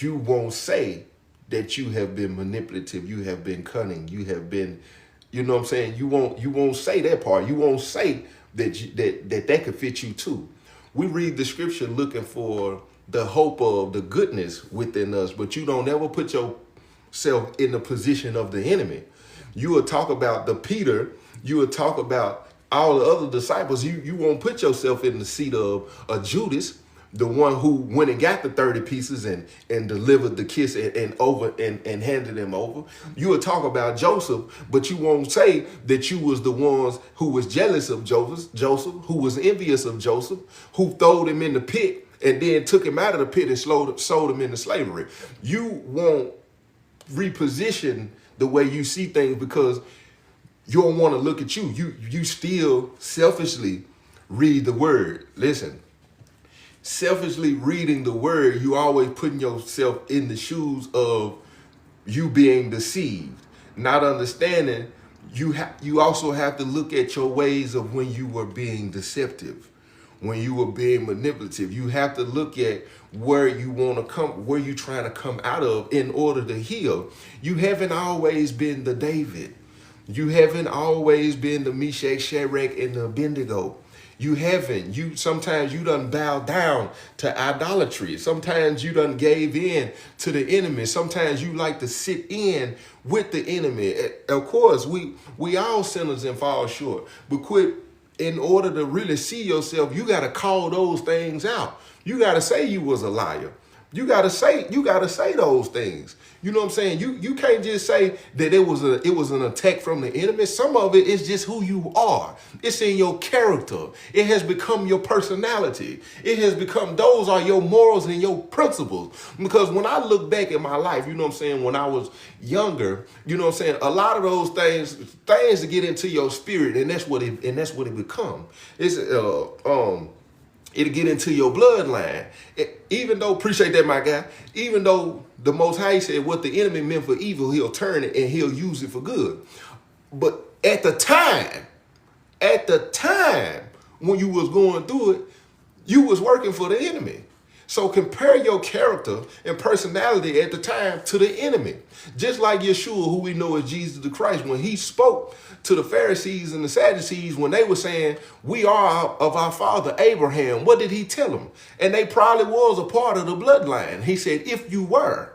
you won't say that you have been manipulative, you have been cunning, you have been, you know what I'm saying? You won't say that part. You won't say that could fit you too. We read the scripture looking for the hope of the goodness within us, but you don't ever put yourself in the position of the enemy. You will talk about the Peter, you will talk about all the other disciples. You won't put yourself in the seat of a Judas, the one who went and got the 30 pieces and delivered the kiss and handed them over. You will talk about Joseph, but you won't say that you was the ones who was jealous of Joseph, who was envious of Joseph, who threw him in the pit and then took him out of the pit and sold him into slavery. You won't reposition the way you see things because you don't want to look at you. You still selfishly read the word. Listen, selfishly reading the word, you always putting yourself in the shoes of you being deceived, not understanding. You also have to look at your ways of when you were being deceptive, when you were being manipulative. You have to look at where you want to come, where you trying to come out of in order to heal. You haven't always been the David. You haven't always been the Meshach, Shadrach, and the Abednego. You haven't. Sometimes you done bow down to idolatry. Sometimes you done gave in to the enemy. Sometimes you like to sit in with the enemy. Of course, we all sinners and fall short. But in order to really see yourself, you got to call those things out. You got to say you was a liar. You gotta say those things. You know what I'm saying? You can't just say that it was an attack from the enemy. Some of it is just who you are. It's in your character. It has become your personality. It has become, those are your morals and your principles. Because when I look back at my life, you know what I'm saying, when I was younger, you know what I'm saying, a lot of those things to get into your spirit, and that's what it become. It'll get into your bloodline. Even though, appreciate that, my guy, even though the Most High said what the enemy meant for evil, he'll turn it and he'll use it for good. But at the time when you was going through it, you was working for the enemy. So compare your character and personality at the time to the enemy. Just like Yeshua, who we know as Jesus the Christ, when he spoke to the Pharisees and the Sadducees, when they were saying, we are of our father Abraham, what did he tell them? And they probably was a part of the bloodline. He said, if you are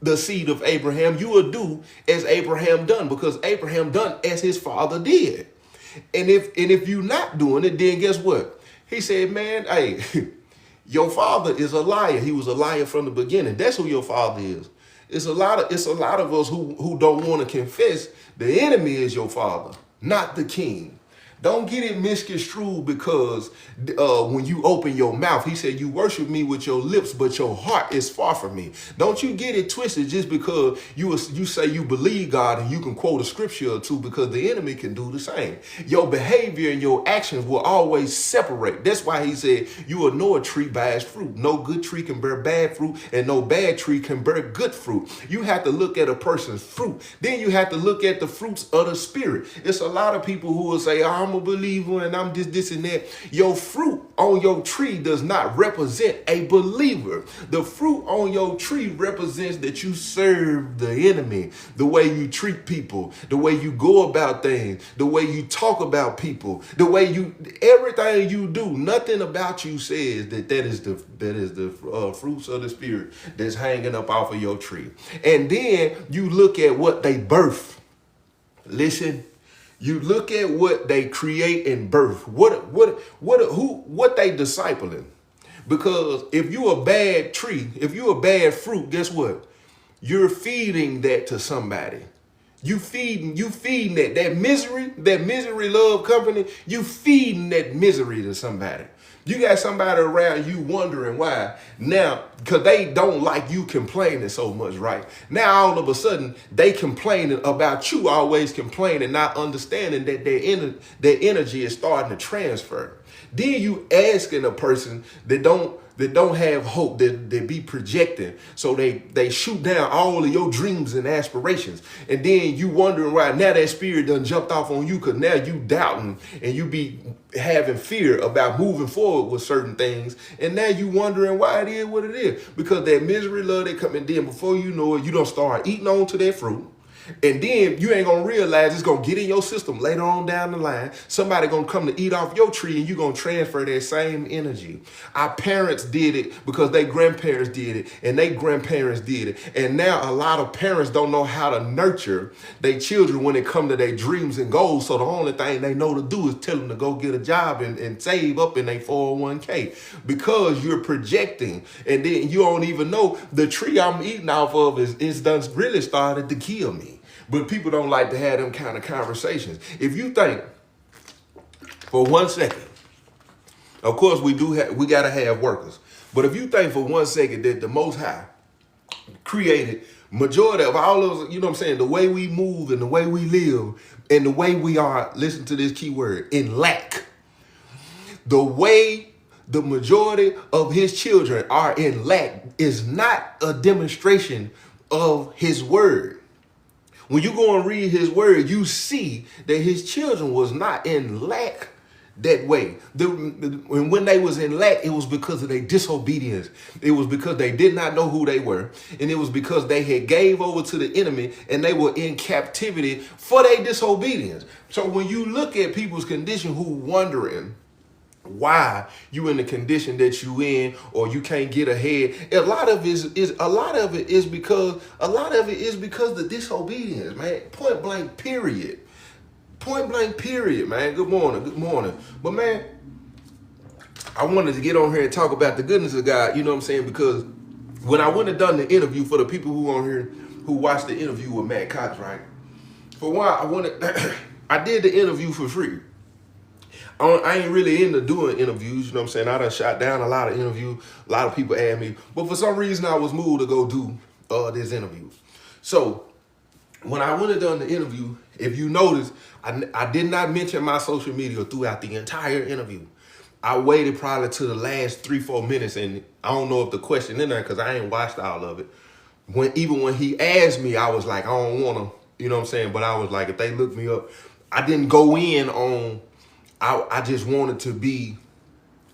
the seed of Abraham, you will do as Abraham done, because Abraham done as his father did. And if you not doing it, then guess what? He said, man, hey, your father is a liar. He was a liar from the beginning. That's who your father is. It's a lot of us who don't want to confess the enemy is your father, not the king. Don't get it misconstrued because when you open your mouth, he said, you worship me with your lips, but your heart is far from me. Don't you get it twisted just because you say you believe God and you can quote a scripture or two, because the enemy can do the same. Your behavior and your actions will always separate. That's why he said, you will know a tree by its fruit. No good tree can bear bad fruit, and no bad tree can bear good fruit. You have to look at a person's fruit. Then you have to look at the fruits of the spirit. It's a lot of people who will say, I'm a believer and I'm this and that. Your fruit on your tree does not represent a believer. The fruit on your tree represents that you serve the enemy. The way you treat people, the way you go about things, the way you talk about people, the way everything you do, nothing about you says that is the fruits of the spirit that's hanging up off of your tree. And then you look at what they birth. Listen. You look at what they create and birth, what they discipling. Because if you a bad tree, if you a bad fruit, guess what? You're feeding that to somebody. You feeding that misery love company. You feeding that misery to somebody. You got somebody around you wondering why. Now, because they don't like you complaining so much, right? Now, all of a sudden, they complaining about you, always complaining, not understanding that their energy is starting to transfer. Then you asking a person that don't have hope, that they be projecting, so they shoot down all of your dreams and aspirations, and then you wondering why now that spirit done jumped off on you, because now you doubting and you be having fear about moving forward with certain things, and now you wondering why it is what it is, because that misery love that coming. Then before you know it, you don't start eating on to that fruit. And then you ain't gonna realize it's gonna get in your system later on down the line. Somebody gonna come to eat off your tree, and you gonna transfer that same energy. Our parents did it because their grandparents did it, and their grandparents did it. And now a lot of parents don't know how to nurture their children when it come to their dreams and goals. So the only thing they know to do is tell them to go get a job and save up in their 401k, because you're projecting, and then you don't even know the tree I'm eating off of is done really started to kill me. But people don't like to have them kind of conversations. If you think for 1 second, of course we gotta have workers. But if you think for 1 second that the Most High created majority of all those, you know what I'm saying, the way we move and the way we live and the way we are, listen to this key word, in lack. The way the majority of his children are in lack is not a demonstration of his word. When you go and read his word, you see that his children was not in lack that way. When they was in lack, it was because of their disobedience. It was because they did not know who they were. And it was because they had gave over to the enemy and they were in captivity for their disobedience. So when you look at people's condition who wondering why you in the condition that you in, or you can't get ahead, a lot of it is because the disobedience, man. Point blank period, man. Good morning. But man, I wanted to get on here and talk about the goodness of God, you know what I'm saying, because when I went and done the interview, for the people who on here who watched the interview with Matt Cox, right, for one, I did the interview for free. I ain't really into doing interviews, you know what I'm saying? I done shot down a lot of interviews. A lot of people asked me, but for some reason I was moved to go do this interview. So when I went and done the interview, if you notice, I did not mention my social media throughout the entire interview. I waited probably to the last 3-4 minutes, and I don't know if the question in there, because I ain't watched all of it. Even when he asked me, I was like, I don't want to, you know what I'm saying? But I was like, if they look me up, I didn't go in on, I just wanted to be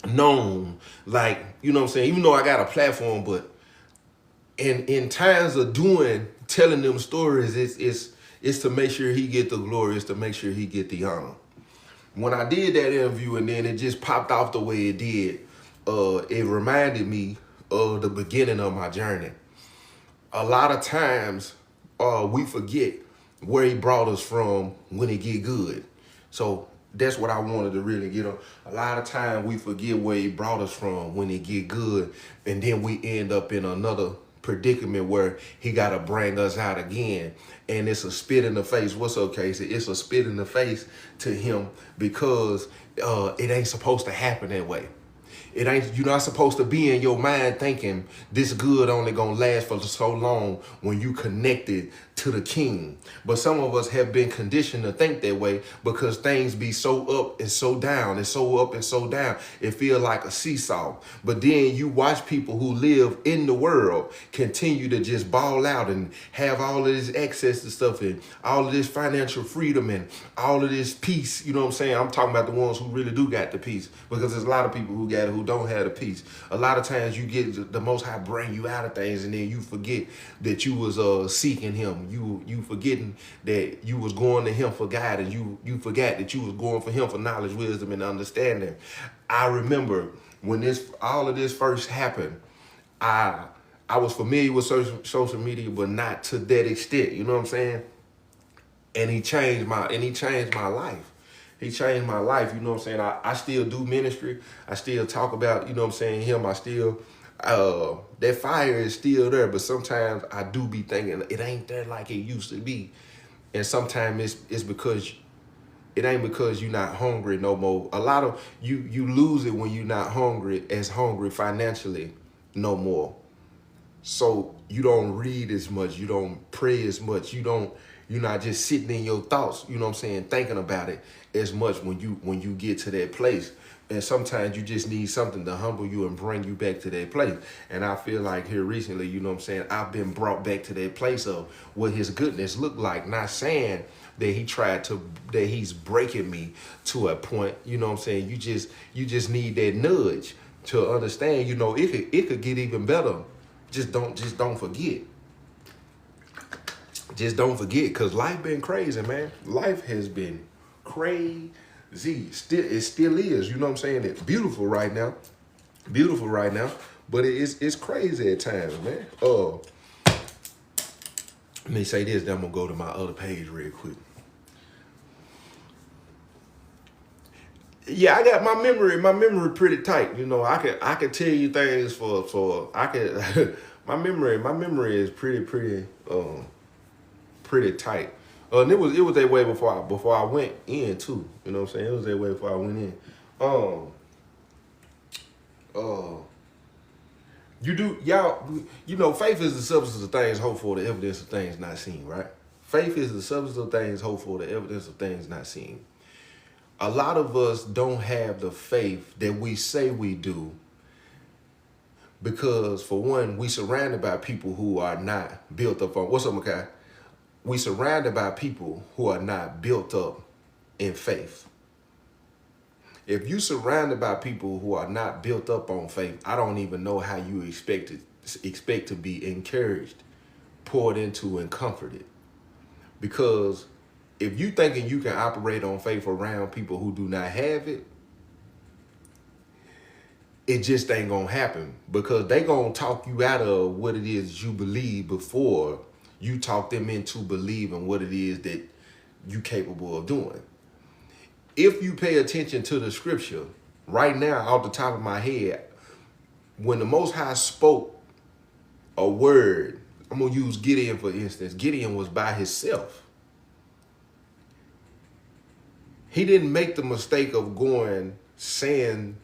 known, like, you know what I'm saying? Even though I got a platform, but in times of telling them stories, it's to make sure he get the glory, it's to make sure he get the honor. When I did that interview and then it just popped off the way it did, it reminded me of the beginning of my journey. A lot of times we forget where he brought us from when it get good. So that's what I wanted to really get on. A lot of times we forget where he brought us from when it get good, and then we end up in another predicament where he got to bring us out again. And it's a spit in the face. What's up, Casey? It's a spit in the face to him, because it ain't supposed to happen that way. You're not supposed to be in your mind thinking this good only gonna last for so long when you connected to the King. But some of us have been conditioned to think that way because things be so up and so down, and so up and so down. It feel like a seesaw. But then you watch people who live in the world continue to just ball out and have all of this access to stuff and all of this financial freedom and all of this peace. You know what I'm saying? I'm talking about the ones who really do got the peace, because there's a lot of people who got it who don't have the peace. A lot of times you get the Most High bring you out of things, and then you forget that you was seeking him. You forgetting that you was going to him for guidance. You forgot that you was going for him for knowledge, wisdom, and understanding. I remember when all of this first happened, I was familiar with social media, but not to that extent. You know what I'm saying? And he changed my life. He changed my life, you know what I'm saying? I still do ministry. I still talk about, you know what I'm saying, him. I still, that fire is still there, but sometimes I do be thinking it ain't there like it used to be. And sometimes it's because, it ain't because you're not hungry no more. A lot of, you lose it when you're not hungry financially no more. So you don't read as much, you don't pray as much, you're not just sitting in your thoughts, you know what I'm saying, thinking about it as much when you get to that place. And sometimes you just need something to humble you and bring you back to that place. And I feel like here recently, you know what I'm saying, I've been brought back to that place of what his goodness looked like. Not saying that that he's breaking me to a point, you know what I'm saying? You just need that nudge to understand, you know, it could get even better. Just don't forget. Just don't forget, because life been crazy, man. Life has been crazy. It still is, you know what I'm saying? It's beautiful right now. Beautiful right now. But it's crazy at times, man. Let me say this, then I'm gonna go to my other page real quick. Yeah, I got my memory pretty tight. You know, I could tell you things for I could my memory is pretty tight. And it was that way before I went in too. You know what I'm saying? It was that way before I went in. You do y'all you know, faith is the substance of things hoped for, the evidence of things not seen, right? Faith is the substance of things hoped for, the evidence of things not seen. A lot of us don't have the faith that we say we do because, for one, we surrounded by people who are not built up on, what's up, Makai? We surrounded by people who are not built up in faith. If you surrounded by people who are not built up on faith, I don't even know how you expect to be encouraged, poured into, and comforted. Because if you thinking you can operate on faith around people who do not have it, it just ain't gonna happen, because they gonna talk you out of what it is you believe before you talk them into believing what it is that you capable of doing. If you pay attention to the scripture, right now, off the top of my head, when the Most High spoke a word, I'm gonna use Gideon for instance. Gideon was by himself. He didn't make the mistake of saying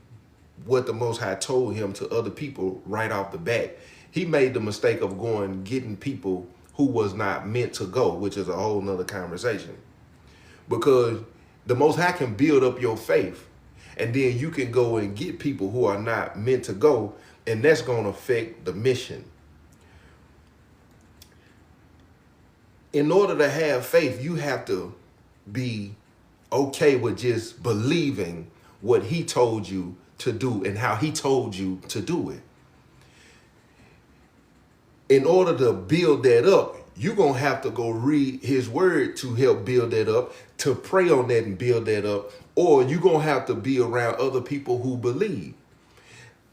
what the Most High told him to other people right off the bat. He made the mistake of getting people who was not meant to go, which is a whole nother conversation. Because the Most High can build up your faith, and then you can go and get people who are not meant to go, and that's going to affect the mission. In order to have faith, you have to be okay with just believing what he told you to do and how he told you to do it. In order to build that up, you're going to have to go read his word to help build that up, to pray on that and build that up, or you're going to have to be around other people who believe.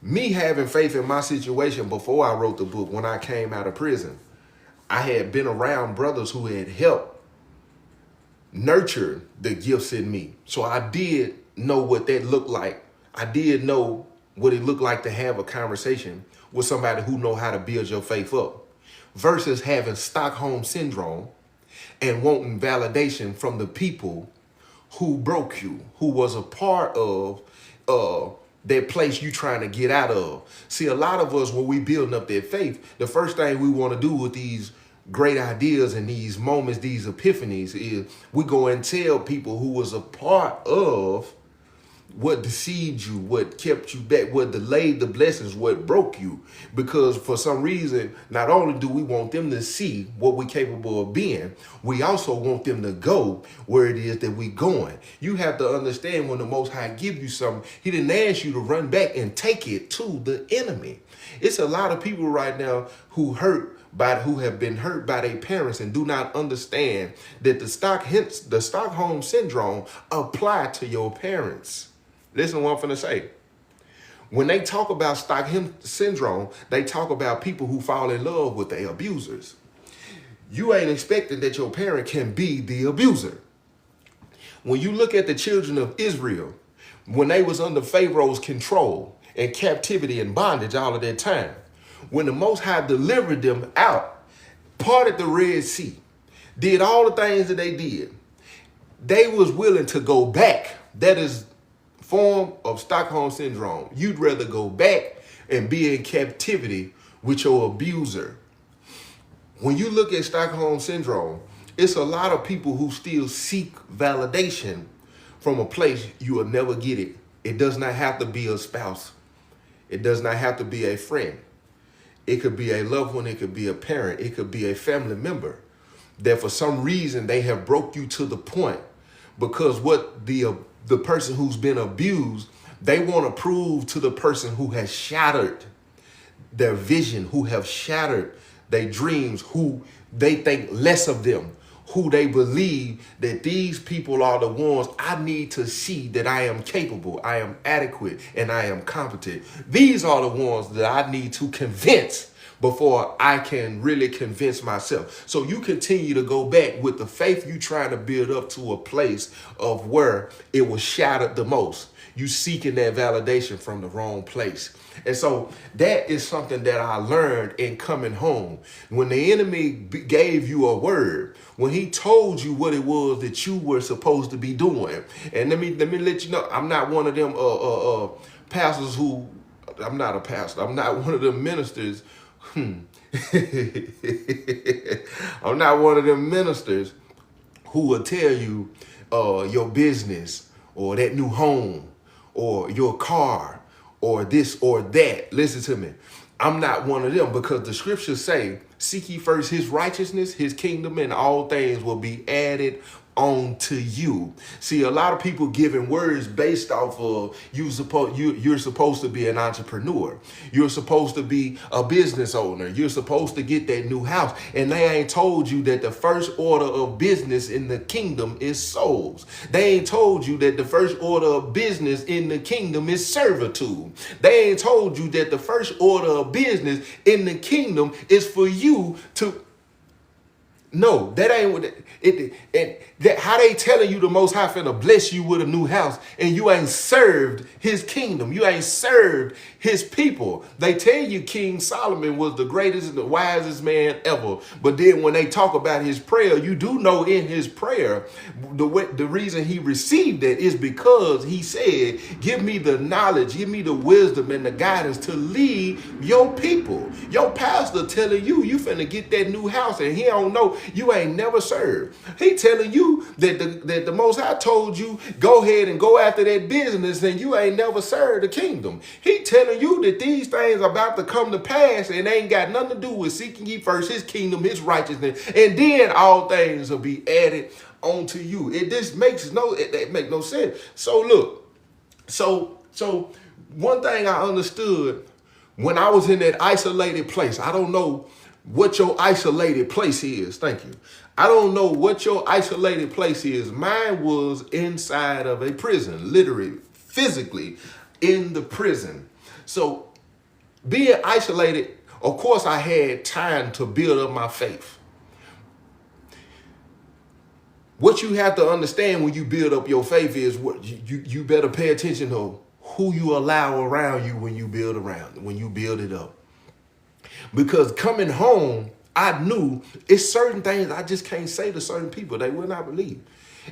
Me having faith in my situation before I wrote the book, when I came out of prison, I had been around brothers who had helped nurture the gifts in me. So I did know what that looked like. I did know what it looked like to have a conversation with somebody who know how to build your faith up, versus having Stockholm syndrome and wanting validation from the people who broke you, who was a part of that place you trying to get out of. See, a lot of us, when we building up that faith, the first thing we want to do with these great ideas and these moments, these epiphanies, is we go and tell people who was a part of what deceived you, what kept you back, what delayed the blessings, what broke you. Because for some reason, not only do we want them to see what we're capable of being, we also want them to go where it is that we going. You have to understand, when the Most High give you something, he didn't ask you to run back and take it to the enemy. It's a lot of people right now who have been hurt by their parents and do not understand that the Stockholm syndrome applied to your parents. Listen to what I'm finna say. When they talk about Stockholm syndrome, they talk about people who fall in love with their abusers. You ain't expecting that your parent can be the abuser. When you look at the children of Israel, when they was under Pharaoh's control and captivity and bondage all of that time, when the Most High delivered them out, parted the Red Sea, did all the things that they did, they was willing to go back. That is form of Stockholm syndrome. You'd rather go back and be in captivity with your abuser. When you look at Stockholm syndrome, it's a lot of people who still seek validation from a place you will never get it It does not have to be a spouse. It does not have to be a friend. It could be a loved one. It could be a parent. It could be a family member that for some reason they have broke you to the point because what the person who's been abused, they want to prove to the person who has shattered their vision, who have shattered their dreams, who they think less of them, who they believe that these people are the ones I need to see that I am capable, I am adequate, and I am competent. These are the ones that I need to convince before I can really convince myself. So you continue to go back with the faith you trying to build up to a place of where it was shattered the most. You seeking that validation from the wrong place. And so that is something that I learned in coming home. When the enemy gave you a word, when he told you what it was that you were supposed to be doing, and let me let you know, I'm not one of them pastors who, I'm not a pastor. I'm not one of them ministers. I'm not one of them ministers who will tell you your business or that new home or your car or this or that. Listen to me. I'm not one of them, because the scriptures say, seek ye first his righteousness, his kingdom, and all things will be added on to you. See, a lot of people giving words based off of you're supposed to be an entrepreneur. You're supposed to be a business owner. You're supposed to get that new house. And they ain't told you that the first order of business in the kingdom is souls. They ain't told you that the first order of business in the kingdom is servitude. They ain't told you that the first order of business in the kingdom is for you to... No, that ain't what how they telling you the Most High finna bless you with a new house and you ain't served his kingdom. You ain't served his people. They tell you King Solomon was the greatest and the wisest man ever. But then when they talk about his prayer, you do know in his prayer, the reason he received it is because he said, give me the knowledge, give me the wisdom and the guidance to lead your people. Your pastor telling you finna get that new house and he don't know. You ain't never served. He telling you that the Most High told you go ahead and go after that business and you ain't never served the kingdom. He telling you that these things are about to come to pass and they ain't got nothing to do with seeking ye first his kingdom, his righteousness, and then all things will be added onto you. It makes no sense. So look, so one thing I understood when I was in that isolated place, I don't know what your isolated place is. Thank you. I don't know what your isolated place is. Mine was inside of a prison, literally, physically in the prison. So being isolated, of course, I had time to build up my faith. What you have to understand when you build up your faith is what you better pay attention to who you allow around you when you build it up. Because coming home, I knew it's certain things I just can't say to certain people. They will not believe.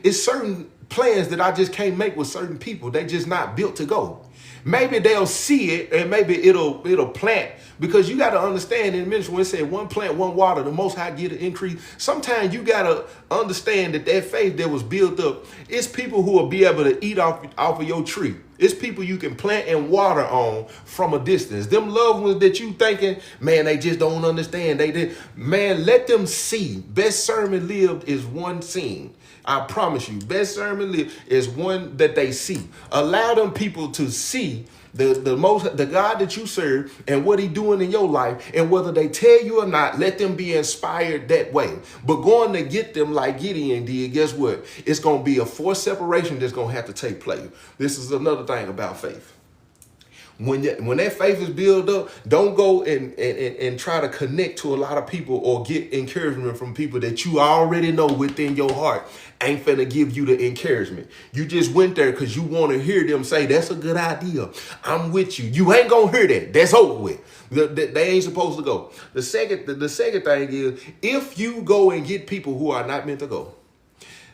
It's certain plans that I just can't make with certain people. They just not built to go. Maybe they'll see it and maybe it'll plant, because you got to understand in ministry when it said one plant, one water, the Most High get an increase. Sometimes you got to understand that faith that was built up, it's people who will be able to eat off of your tree. It's people you can plant and water on from a distance. Them loved ones that you thinking, man, they just don't understand. They did. Man, let them see. Best sermon lived is one scene. I promise you, best sermon lived is one that they see. Allow them people to see the God that you serve and what he doing in your life, and whether they tell you or not, let them be inspired that way. But going to get them like Gideon did, guess what? It's going to be a forced separation that's going to have to take place. This is another thing about faith. When that faith is built up, don't go and try to connect to a lot of people or get encouragement from people that you already know within your heart ain't finna give you the encouragement. You just went there because you want to hear them say, that's a good idea. I'm with you. You ain't gonna hear that. That's over with. They ain't supposed to go. The second thing is, if you go and get people who are not meant to go,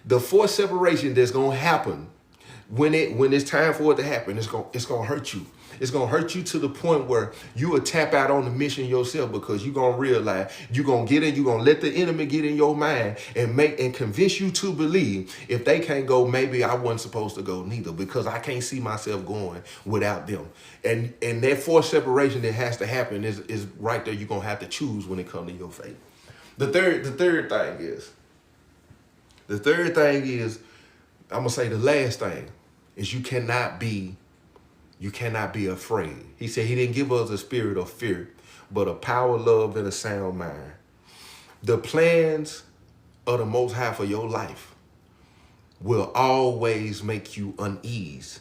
the forced separation that's gonna happen when it's time for it to happen, it's gonna hurt you. It's going to hurt you to the point where you will tap out on the mission yourself, because you're going to realize you're going to get in, you're going to let the enemy get in your mind and convince you to believe if they can't go, maybe I wasn't supposed to go neither, because I can't see myself going without them. And that forced separation that has to happen is right there. You're going to have to choose when it comes to your faith. The third thing is, I'm going to say the last thing is you cannot be afraid. He said he didn't give us a spirit of fear, but a power, love, and a sound mind. The plans of the Most High for your life will always make you uneasy.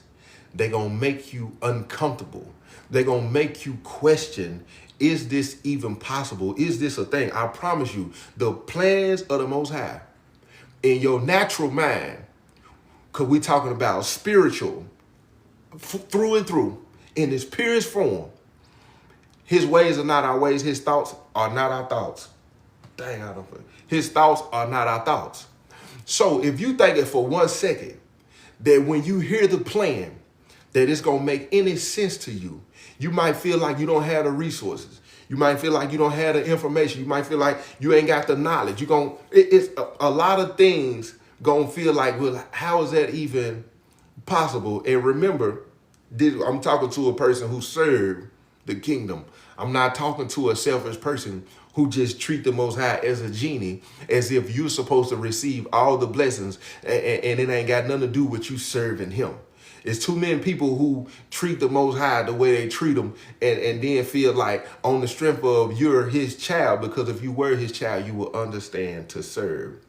They're going to make you uncomfortable. They're going to make you question, is this even possible? Is this a thing? I promise you, the plans of the Most High in your natural mind, because we're talking about spiritual, through and through, in its purest form. His ways are not our ways. His thoughts are not our thoughts. Dang, I don't. His thoughts are not our thoughts. So if you think it for 1 second that when you hear the plan that it's going to make any sense to you, you might feel like you don't have the resources. You might feel like you don't have the information. You might feel like you ain't got the knowledge. It's a lot of things going to feel like, well, how is that even possible? And remember, I'm talking to a person who served the kingdom. I'm not talking to a selfish person who just treat the Most High as a genie, as if you're supposed to receive all the blessings and it ain't got nothing to do with you serving him. It's too many people who treat the Most High the way they treat him and then feel like on the strength of you're his child, because if you were his child, you will understand to serve.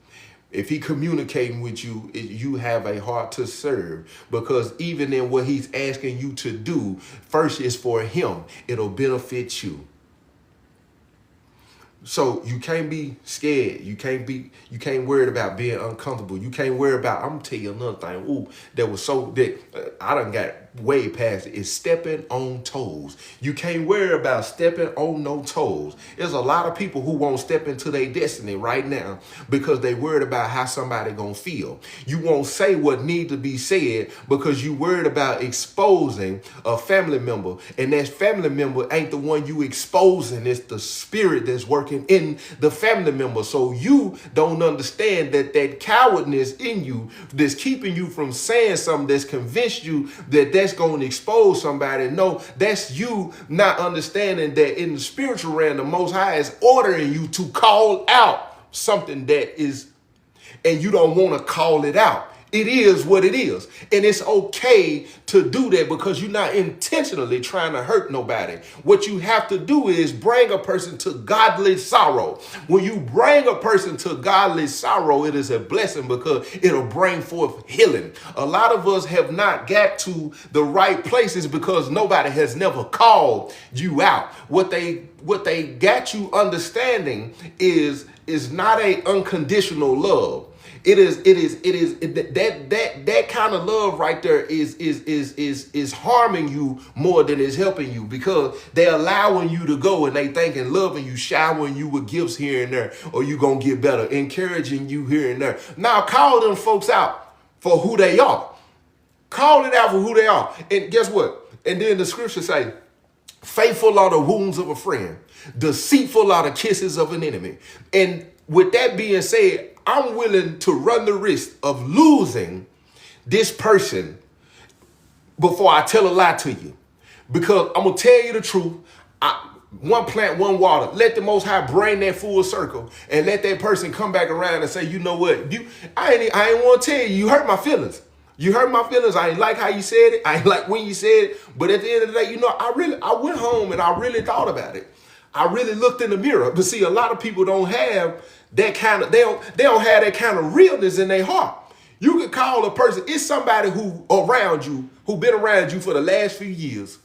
If he communicating with you, you have a heart to serve, because even in what he's asking you to do, first is for him. It'll benefit you. So you can't be scared. You can't worry about being uncomfortable. You can't worry about, I'm gonna tell you another thing. I done got way past it. Is stepping on toes. You can't worry about stepping on no toes. There's a lot of people who won't step into their destiny right now because they worried about how somebody gonna feel. You won't say what need to be said because you worried about exposing a family member, and that family member ain't the one you exposing. It's the spirit that's working in the family member. So you don't understand that cowardness in you that's keeping you from saying something that's convinced you that's going to expose somebody. No, that's you not understanding that in the spiritual realm, the Most High is ordering you to call out something that is, and you don't want to call it out. It is what it is. And it's okay to do that because you're not intentionally trying to hurt nobody. What you have to do is bring a person to godly sorrow. When you bring a person to godly sorrow, it is a blessing because it'll bring forth healing. A lot of us have not got to the right places because nobody has never called you out. What they got you understanding is not a unconditional love. It is that kind of love right there is harming you more than it's helping you, because they're allowing you to go and they thinking loving you, showering you with gifts here and there, or you gonna get better, encouraging you here and there. Now call them folks out for who they are. Call it out for who they are. And guess what? And then the scripture say, faithful are the wounds of a friend, deceitful are the kisses of an enemy. And with that being said, I'm willing to run the risk of losing this person before I tell a lie to you. Because I'm going to tell you the truth. One plant, one water. Let the Most High bring that full circle and let that person come back around and say, you know what? I ain't want to tell you. You hurt my feelings. You hurt my feelings. I ain't like how you said it. I ain't like when you said it. But at the end of the day, I went home and I really thought about it. I really looked in the mirror. But see, a lot of people don't have that kind of, they don't have that kind of realness in their heart. You can call a person, it's somebody who been around you for the last few years.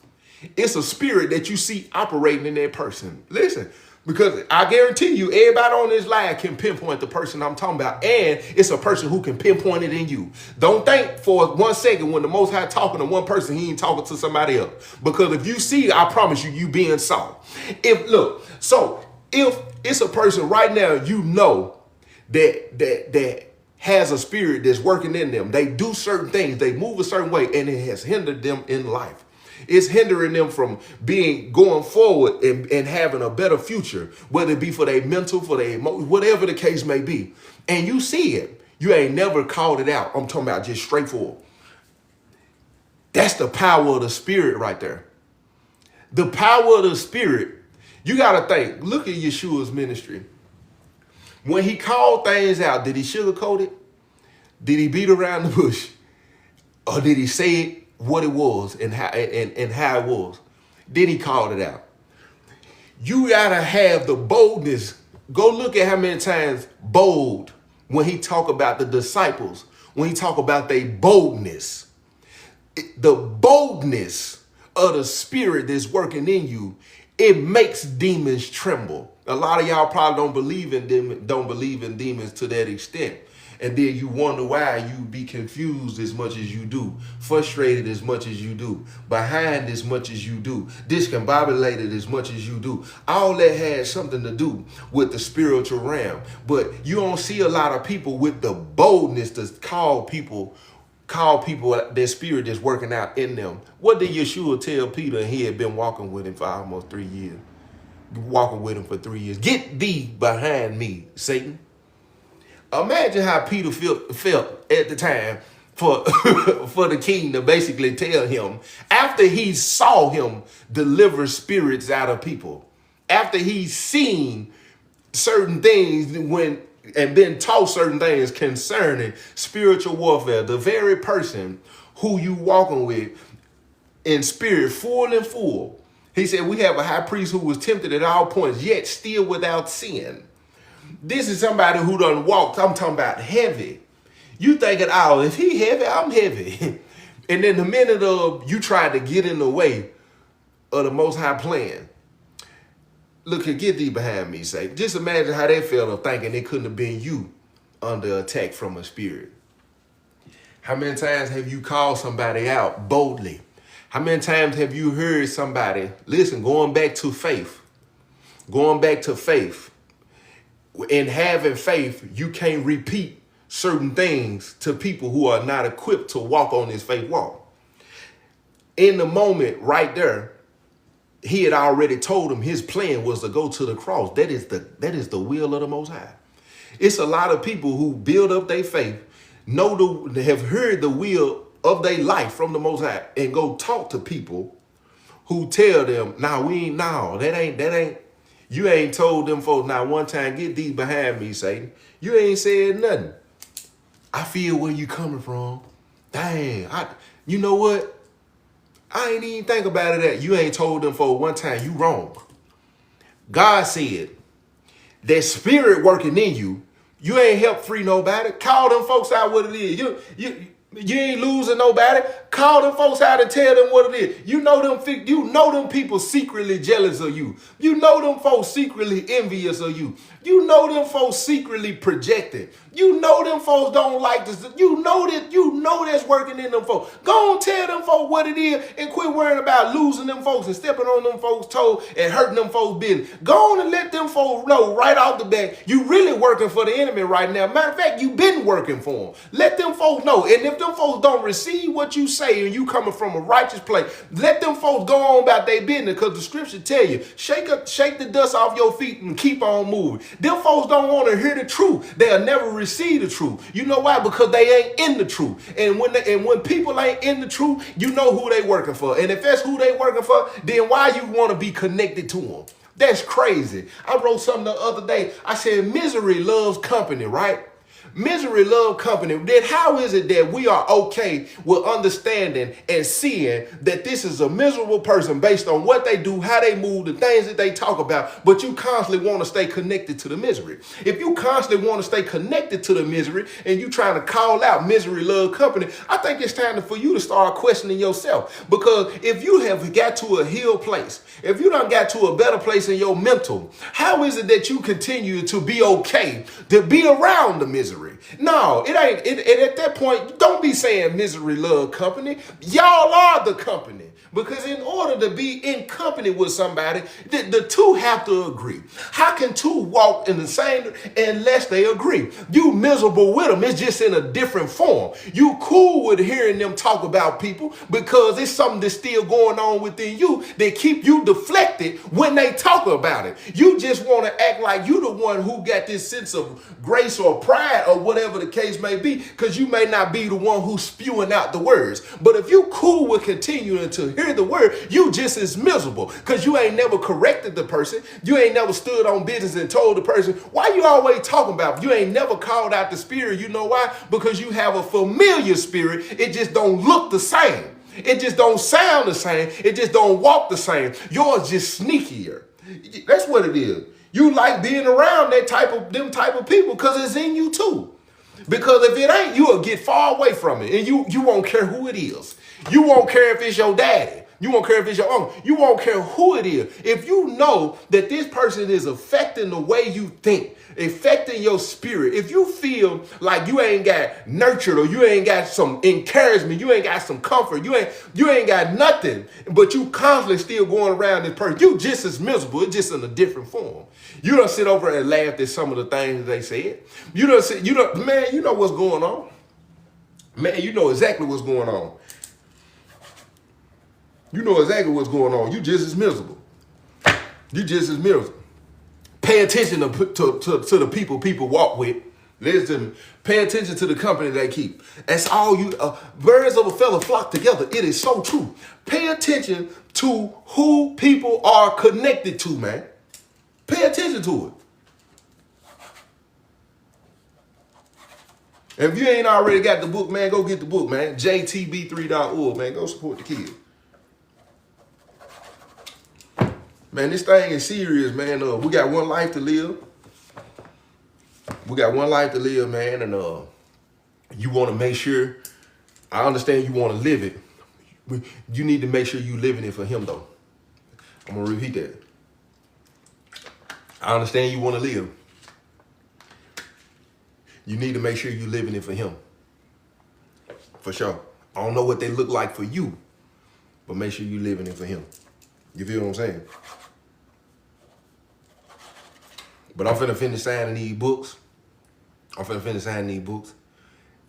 It's a spirit that you see operating in that person. Listen, because I guarantee you, everybody on this line can pinpoint the person I'm talking about, and it's a person who can pinpoint it in you. Don't think for 1 second when the Most High talking to one person, he ain't talking to somebody else. Because if you see, I promise you being saw. If it's a person right now, you know that has a spirit that's working in them. They do certain things, they move a certain way, and it has hindered them in life. It's hindering them from going forward and having a better future, whether it be for their mental, for their emotion, whatever the case may be. And you see it. You ain't never called it out. I'm talking about just straightforward. That's the power of the Spirit right there. The power of the Spirit. You got to think. Look at Yeshua's ministry. When he called things out, did he sugarcoat it? Did he beat around the bush? Or did he say it what it was and how it was? Then he called it out. You got to have the boldness. Go look at how many times bold when he talk about the disciples, when he talk about their boldness. The boldness of the Spirit that's working in you, it makes demons tremble. A lot of y'all probably don't believe in demons to that extent. And then you wonder why you be confused as much as you do, frustrated as much as you do, behind as much as you do, discombobulated as much as you do. All that has something to do with the spiritual realm. But you don't see a lot of people with the boldness to call people their spirit that's working out in them. What did Yeshua tell Peter? He had been walking with him for almost 3 years. Walking with him for 3 years. Get thee behind me, Satan. Imagine how Peter felt at the time for, for the king to basically tell him, after he saw him deliver spirits out of people, after he's seen certain things and been taught certain things concerning spiritual warfare, the very person who you walking with in spirit, full and full. He said, we have a high priest who was tempted at all points, yet still without sin. This is somebody who done walked. I'm talking about heavy. You thinking, oh, if he heavy, I'm heavy. And then the minute of you tried to get in the way of the Most High plan, look, get thee behind me, say. Just imagine how they felt of thinking it couldn't have been you under attack from a spirit. How many times have you called somebody out boldly? How many times have you heard somebody, listen, going back to faith, in having faith, you can't repeat certain things to people who are not equipped to walk on this faith walk. In the moment right there, he had already told him his plan was to go to the cross. That is the will of the Most High. It's a lot of people who build up their faith, have heard the will of their life from the Most High, and go talk to people who tell them, that ain't. You ain't told them folks not one time, get thee behind me, Satan. You ain't said nothing. I feel where you coming from. Dang, you know what? I ain't even think about it that you ain't told them folks one time, you wrong. God said that spirit working in you, you ain't help free nobody. Call them folks out what it is. You ain't losing nobody. Call them folks out and tell them what it is. You know them people secretly jealous of you. You know them folks secretly envious of you. You know them folks secretly projecting. You know them folks don't like this. You know that's working in them folks. Go and tell them folks what it is and quit worrying about losing them folks and stepping on them folks' toes and hurting them folks' business. Go on and let them folks know right off the bat you really working for the enemy right now. Matter of fact, you been working for them. Let them folks know. And if them folks don't receive what you say and you coming from a righteous place, let them folks go on about their business, because the scripture tell you, shake the dust off your feet and keep on moving. Them folks don't want to hear the truth. They'll never receive the truth. You know why? Because they ain't in the truth. And when people ain't in the truth, you know who they working for. And if that's who they working for, then why you want to be connected to them? That's crazy. I wrote something the other day. I said, misery loves company, right? Misery love company. Then how is it that we are okay with understanding and seeing that this is a miserable person based on what they do, how they move, the things that they talk about, but you constantly want to stay connected to the misery? If you constantly want to stay connected to the misery and you trying to call out misery love company, I think it's time for you to start questioning yourself. Because if you have got to a healed place, if you done got to a better place in your mental, how is it that you continue to be okay to be around the misery? No, it ain't. At that point, don't be saying misery love company. Y'all are the company. Because in order to be in company with somebody, the two have to agree. How can two walk in the same unless they agree? You miserable with them. It's just in a different form. You cool with hearing them talk about people because it's something that's still going on within you that keep you deflected when they talk about it. You just want to act like you the one who got this sense of grace or pride or whatever the case may be, because you may not be the one who's spewing out the words. But if you cool with continuing to hear the word, you just as miserable because you ain't never corrected the person. You ain't never stood on business and told the person, why you always talking about? You ain't never called out the spirit. You know why? Because you have a familiar spirit. It just don't look the same. It just don't sound the same. It just don't walk the same. Yours just sneakier. That's what it is. You like being around them type of people because it's in you too. Because if it ain't, you'll get far away from it. And you won't care who it is. You won't care if it's your daddy. You won't care if it's your uncle. You won't care who it is. If you know that this person is affecting the way you think, affecting your spirit, if you feel like you ain't got nurtured or you ain't got some encouragement, you ain't got some comfort, you ain't got nothing, but you constantly still going around this person, you just as miserable, it's just in a different form. You don't sit over and laugh at some of the things they said. Man, you know what's going on. Man, you know exactly what's going on. You know exactly what's going on. You just as miserable. You just as miserable. Pay attention to the people walk with. Listen, pay attention to the company they keep. That's all you, birds of a feather flock together. It is so true. Pay attention to who people are connected to, man. Pay attention to it. If you ain't already got the book, man, go get the book, man. JTB3.org, man. Go support the kids. Man, this thing is serious, man. We got one life to live. We got one life to live, man. And you want to make sure, I understand you want to live it. You need to make sure you living it for him, though. I'm going to repeat that. I understand you want to live. You need to make sure you living it for him. For sure. I don't know what they look like for you, but make sure you living it for him. You feel what I'm saying? But I'm finna finish signing these books.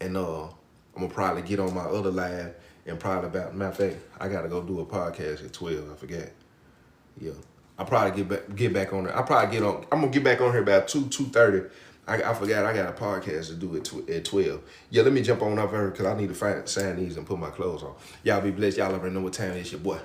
And I'm gonna probably get on my other live and probably matter of fact, I gotta go do a podcast at 12. I forgot. Yeah. I'll probably get back on there. I'm gonna get back on here about 2:30. I forgot I got a podcast to do at 12. Yeah, let me jump on up here because I need to sign these and put my clothes on. Y'all be blessed. Y'all already know what time it is, your boy.